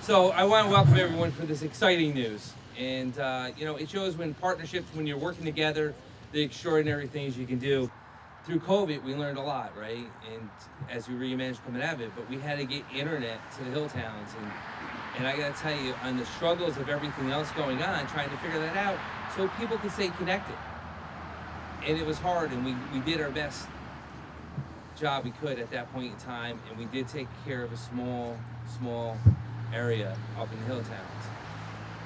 So I want to welcome everyone for this exciting news. And, it shows when partnerships, when you're working together, the extraordinary things you can do. Through COVID, we learned a lot, right? And as we remanaged coming out of it, but we had to get internet to the hill towns. And I got to tell you, on the struggles of everything else going on, trying to figure that out so people can stay connected. And it was hard, and we did our best job we could at that point in time, and we did take care of a small area up in the hill towns.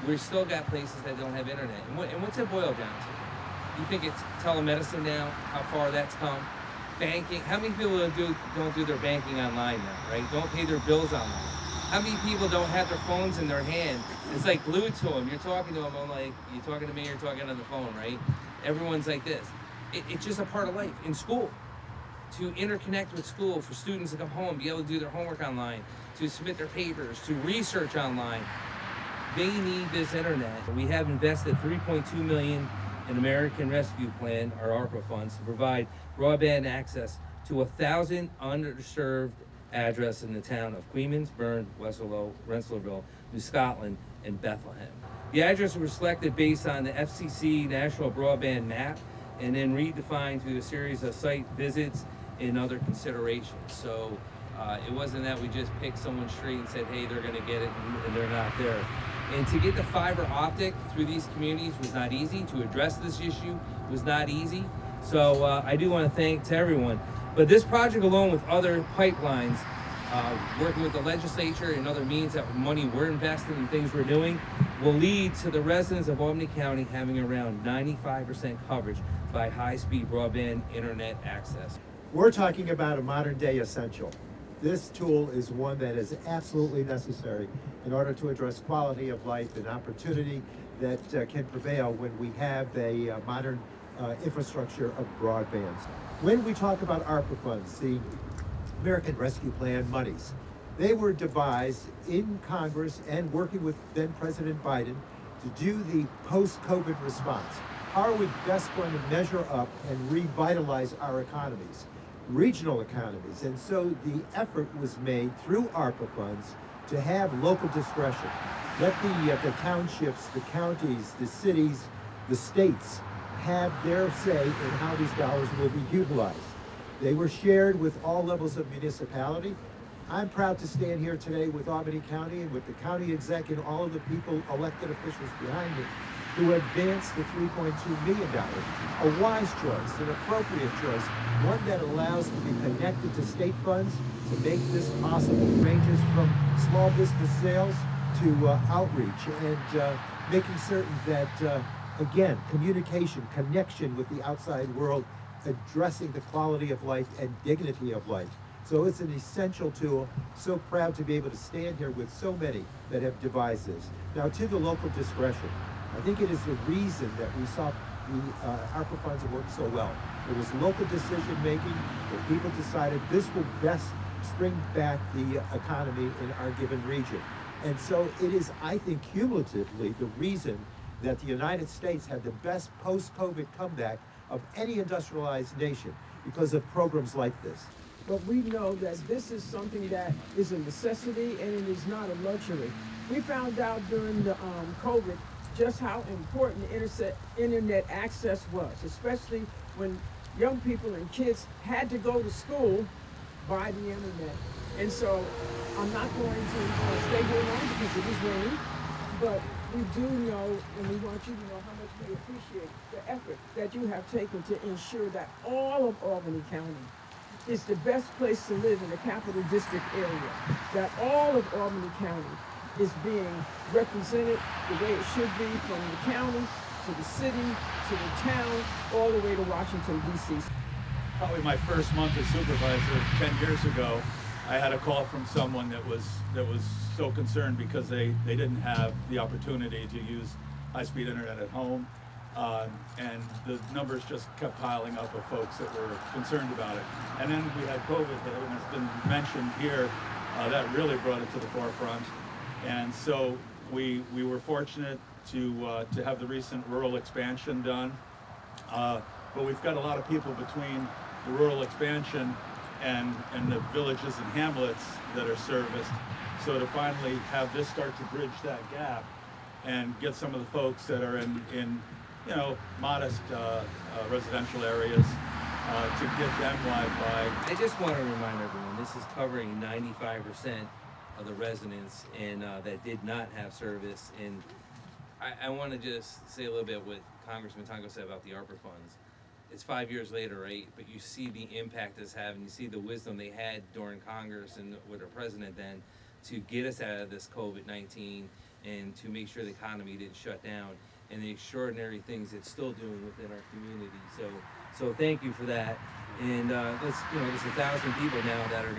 We still got places that don't have internet. And what's it boil down to? You think it's telemedicine now, how far that's come? Banking, how many people don't do their banking online now, right? Don't pay their bills online. How many people don't have their phones in their hand? It's like glued to them. You're talking to them, I'm like, you're talking to me, you're talking on the phone, right? Everyone's like this. It's just a part of life. In school, to interconnect with school, for students to come home, be able to do their homework online, to submit their papers, to research online. They need this internet. We have invested $3.2 million in American Rescue Plan, our ARPA funds, to provide broadband access to 1,000 underserved addresses in the town of Queens, Bern, Westerlo, Rensselaerville, New Scotland, and Bethlehem. The addresses were selected based on the FCC National Broadband Map and then redefined through a series of site visits and other considerations. So it wasn't that we just picked someone's street and said, hey, they're gonna get it, and they're not there. And to get the fiber optic through these communities was not easy. To address this issue was not easy. So I do want to thank to everyone. But this project, along with other pipelines, working with the legislature and other means that money we're investing and things we're doing, will lead to the residents of Albany County having around 95% coverage by high-speed broadband internet access. We're talking about a modern-day essential. This tool is one that is absolutely necessary in order to address quality of life and opportunity that can prevail when we have a modern infrastructure of broadband. When we talk about ARPA funds, the American Rescue Plan monies, they were devised in Congress and working with then President Biden to do the post-COVID response. How are we best going to measure up and revitalize our economies, regional economies? And so the effort was made through ARPA funds to have local discretion. Let the townships, the counties, the cities, the states have their say in how these dollars will be utilized. They were shared with all levels of municipality. I'm proud to stand here today with Albany County and with the county exec and all of the people, elected officials behind me, who advanced the $3.2 million. A wise choice, an appropriate choice, one that allows to be connected to state funds to make this possible. It ranges from small business sales to outreach and making certain that, again, communication, connection with the outside world, addressing the quality of life and dignity of life. So it's an essential tool. So proud to be able to stand here with so many that have devised this. Now, to the local discretion, I think it is the reason that we saw the ARPA funds work so well. It was local decision making where people decided this will best bring back the economy in our given region. And so it is, I think, cumulatively the reason that the United States had the best post-COVID comeback of any industrialized nation because of programs like this. But we know that this is something that is a necessity and it is not a luxury. We found out during the COVID just how important internet access was, especially when young people and kids had to go to school by the internet. And so I'm not going to stay here long because it is raining, but we do know, and we want you to know how much we appreciate the effort that you have taken to ensure that all of Albany County is the best place to live in the Capital District area, that all of Albany County is being represented the way it should be, from the county to the city to the town, all the way to Washington, D.C. Probably my first month as supervisor 10 years ago, I had a call from someone that was so concerned because they didn't have the opportunity to use high-speed internet at home. And the numbers just kept piling up of folks that were concerned about it. And then we had COVID that has been mentioned here. That really brought it to the forefront. And so we were fortunate to have the recent rural expansion done. But we've got a lot of people between the rural expansion and the villages and hamlets that are serviced. So to finally have this start to bridge that gap and get some of the folks that are in you know, modest residential areas to get them Wi-Fi. I just want to remind everyone, this is covering 95% of the residents and that did not have service. And I want to just say a little bit what Congressman Tonko said about the ARPA funds. It's 5 years later, right? But you see the impact it's having. You see the wisdom they had during Congress and with our president then to get us out of this COVID-19 and to make sure the economy didn't shut down, and the extraordinary things it's still doing within our community. So thank you for that. And there's 1,000 people now that are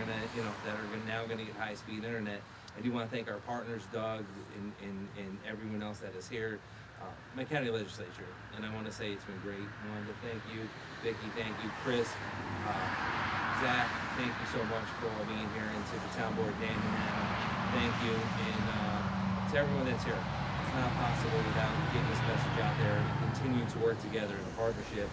now gonna get high-speed internet. I do want to thank our partners, Doug, and everyone else that is here, my county legislature, and I want to say it's been great. I wanted to thank you, Vicki, thank you, Chris, Zach, thank you so much for being here, and to the town board, Dan and Anna, thank you, and to everyone that's here. It's not possible without getting this message out there and continue to work together in a partnership.